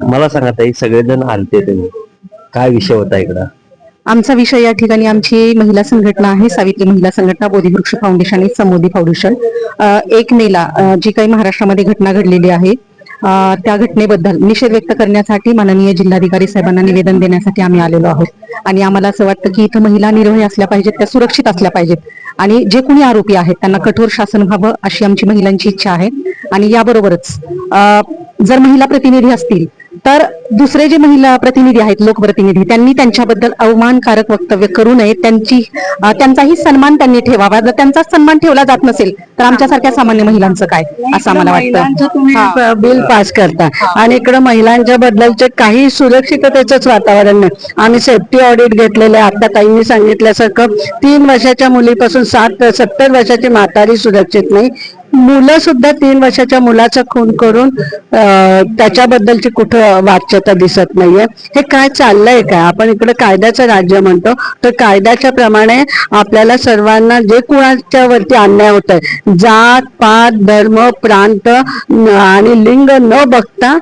मला सांगा ताई, सगळेजण आलते तुम्ही, काय विषय होता इकडं? आमचा विषय या ठिकाणी आमची महिला संघटना आहे, सावित्री महिला संघटना, बोधिवृक्ष फाउंडेशन आणि समोदी फाउंडेशन. 1 मेला जी काही महाराष्ट्रामध्ये घटना घडलेली आहे त्या घटनेबद्दल निषेध व्यक्त करण्यासाठी माननीय जिल्हाधिकारी साहेबांना निवेदन देण्यासाठी आम्ही आलेलो आहोत. आणि आम्हाला असं वाटतं की इथं महिला निर्भय असल्या पाहिजेत, त्या सुरक्षित असल्या पाहिजेत आणि जे कोणी आरोपी आहेत त्यांना कठोर शासन व्हावं अशी आमची महिलांची इच्छा आहे. आणि याबरोबरच जर महिला प्रतिनिधी असतील तर दुसरे जे महिला प्रतिनिधी आहेत, लोकप्रतिनिधी, त्यांनी त्यांच्याबद्दल अवमानकारक वक्तव्य करू नये. त्यांचाही सन्मान त्यांनी ठेवावा. जर त्यांचा सन्मान ठेवला जात नसेल तर आमच्यासारख्या सामान्य महिलांचं काय, असं आम्हाला वाटतं. तुम्ही बिल पास करता आणि इकडे महिलांच्या बद्दलचे काही सुरक्षिततेचंच वातावरण नाही. आम्ही सेफ्टी ऑडिट घेतलेले, आता ताईंनी सांगितल्यासारखं 3 वर्षाच्या मुलीपासून 70 वर्षाची म्हातारी सुरक्षित नाही. मुलं सुद्धा 3 वर्षाच्या मुलाचा खून करून त्याच्याबद्दलची कुठं वाच्यता दिसत नाहीये. हे काय चाललंय काय? आपण इकडे कायद्याचं राज्य म्हणतो, तर कायद्याच्या प्रमाणे आपल्याला सर्वांना जे कुणाच्या वरती अन्याय होत आहे, जात पात धर्म प्रांत आणि लिंग न बघता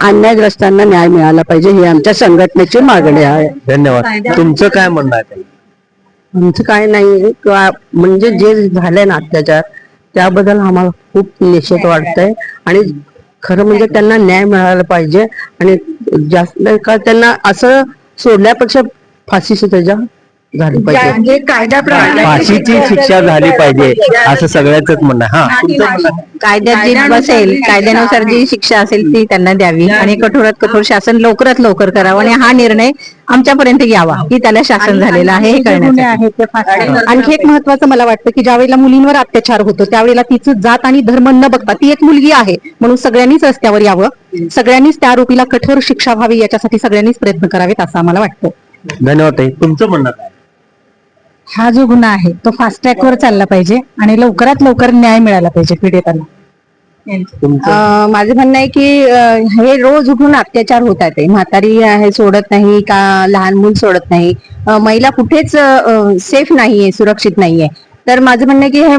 अन्यायग्रस्तांना न्याय मिळाला पाहिजे, ही आमच्या संघटनेची मागणी आहे. धन्यवाद. तुमचं काय म्हणणं आहे? आमचं काय नाही, म्हणजे जे झालंय ना अत्याचार, त्याबद्दल आम्हाला खूप निषेध वाटतंय आणि खरं म्हणजे त्यांना न्याय मिळाला पाहिजे. आणि जास्त का त्यांना असं सोडल्यापेक्षा फाशी सुद्धा झाली पाहिजे, कायद्याप्रमाणे फाशीची शिक्षा झाली पाहिजे असं सगळ्याच म्हणणं आहे. कायद्यात जी बसेल, कायद्यानुसार जी शिक्षा असेल ती त्यांना द्यावी आणि कठोरात कठोर शासन लवकरात लवकर करावं आणि हा निर्णय आमच्यापर्यंत यावा की त्याला शासन झालेलं आहे हे करण्यासाठी. आणखी एक महत्वाचं मला वाटतं की ज्यावेळेला मुलींवर अत्याचार होतो त्यावेळेला तिचं जात आणि धर्म न बघता ती एक मुलगी आहे म्हणून सगळ्यांनीच रस्त्यावर यावं, सगळ्यांनीच त्या आरोपीला कठोर शिक्षा व्हावी याच्यासाठी सगळ्यांनीच प्रयत्न करावेत असं आम्हाला वाटतं. धन्यवाद ताई. तुमचं म्हणणं काय? हा जो गुन्हा आहे तो फास्ट ट्रॅकवर चालला पाहिजे आणि लवकरात लवकर न्याय मिळाला पाहिजे पीडितांना. माझं म्हणणं आहे की हे रोज उठून अत्याचार होत आहेत. म्हातारी हे सोडत नाही का, लहान मूल सोडत नाही, महिला कुठेच सेफ नाहीये, सुरक्षित नाहीये. तर माझं म्हणणं आहे की हे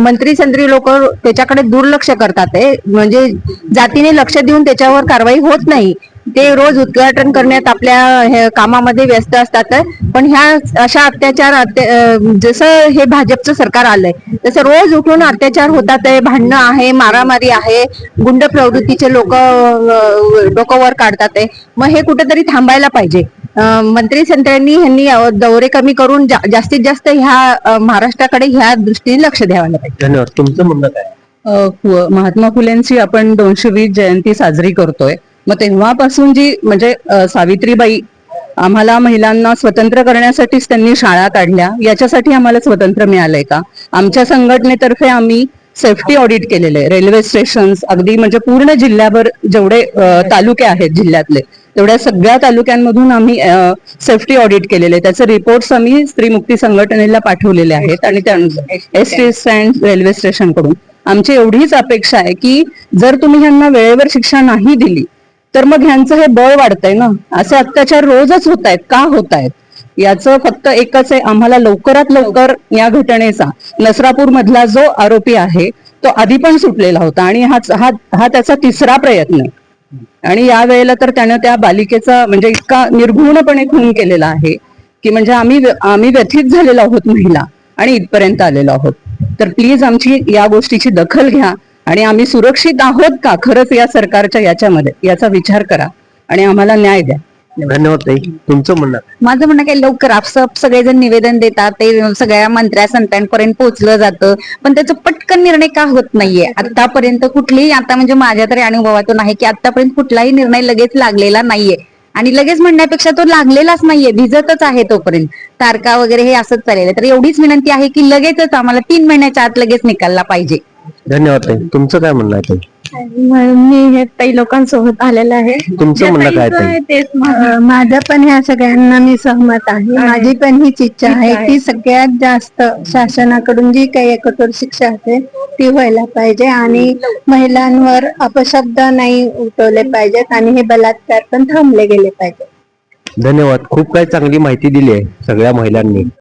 मंत्री संत्री लोक त्याच्याकडे दुर्लक्ष करतात, म्हणजे जातीने लक्ष देऊन त्याच्यावर कारवाई होत नाही. ते रोज उद्घाटन करण्यात आपल्या कामामध्ये व्यस्त असतात. पण ह्या अशा अत्याचार जसं हे भाजपचं सरकार आलंय तसं रोज उठून अत्याचार होतात, भांडणं आहे, मारामारी आहे, गुंड प्रवृत्तीचे लोक डोकं वर काढतात. मग हे कुठेतरी थांबायला पाहिजे. मंत्री संत्र्यांनी ह्यांनी दौरे कमी करून जास्तीत जास्त ह्या महाराष्ट्राकडे ह्या दृष्टीने लक्ष द्यायला पाहिजे. धन्यवाद. तुमचं म्हणणं काय? महात्मा फुलेंची आपण 220 जयंती साजरी करतोय. मग तेव्हापासून जी म्हणजे सावित्रीबाई आम्हाला महिलांना स्वतंत्र करण्यासाठीच त्यांनी शाळा काढल्या, याच्यासाठी आम्हाला स्वतंत्र मिळालंय का? आमच्या संघटनेतर्फे आम्ही सेफ्टी ऑडिट केलेले, रेल्वे स्टेशन्स अगदी म्हणजे पूर्ण जिल्ह्याभर जेवढे तालुके आहेत जिल्ह्यातले तेवढ्या सगळ्या तालुक्यांमधून आम्ही सेफ्टी ऑडिट केलेले. त्याचे रिपोर्ट्स आम्ही स्त्री मुक्ती संघटनेला पाठवलेले आहेत. आणि त्यानुसार एसटी स्टँड रेल्वे स्टेशन कडून आमची एवढीच अपेक्षा आहे की जर तुम्ही ह्यांना वेळेवर शिक्षा नाही दिली तर मग ह्यांचं हे बळ वाढतंय ना. असे अत्याचार रोजच होत आहेत, का होत आहेत? याचं फक्त एकच आहे, आम्हाला लवकरात लवकर या घटनेचा, नसरापूर मधला जो आरोपी आहे तो आधी पण सुटलेला होता आणि हा त्याचा 3रा प्रयत्न आहे. आणि या वेळेला तर त्यानं त्या बालिकेचा म्हणजे इतका निर्घृणपणे खून केलेला आहे की म्हणजे आम्ही व्यथित झालेलो आहोत महिला आणि इथपर्यंत आलेलो आहोत. तर प्लीज आमची या गोष्टीची दखल घ्या आणि आम्ही सुरक्षित आहोत का खरंच या सरकारच्या याच्यामध्ये याचा विचार करा आणि आम्हाला न्याय द्या. धन्यवाद ताई. तुमचं म्हणणं? माझं म्हणणं काय, लवकर सगळेजण निवेदन देतात, ते सगळ्या मंत्र्या संतांपर्यंत पोहोचलं जातं, पण त्याचा पटकन निर्णय का होत नाहीये आतापर्यंत? कुठलीही आता म्हणजे माझ्या तरी अनुभवातून आहे की आतापर्यंत कुठलाही निर्णय लगेच लागलेला नाहीये. आणि लगेच म्हणण्यापेक्षा तो लागलेलाच नाहीये, भिजतच आहे तोपर्यंत, तारखा वगैरे हे असंच चाललेलं. तर एवढीच विनंती आहे की लगेचच आम्हाला 3 महिन्याच्या आत लगेच निकालला पाहिजे. धन्यवाद ताई. तुमचं काय म्हणणं आहे ताई? मी हे काही लोकांसोबत आलेलं आहे. तुमचं म्हणणं काय ताई? माझं पण ह्या सगळ्यांना मी सहमत आहे. माझी पण हीच इच्छा आहे की सगळ्यात जास्त शासनाकडून जी काही कठोर शिक्षा असेल ती व्हायला पाहिजे आणि महिलांवर अपशब्द नाही उठवले पाहिजेत आणि हे बलात्कार पण थांबले गेले पाहिजे. धन्यवाद. खूप काही चांगली माहिती दिली आहे सगळ्या महिलांनी.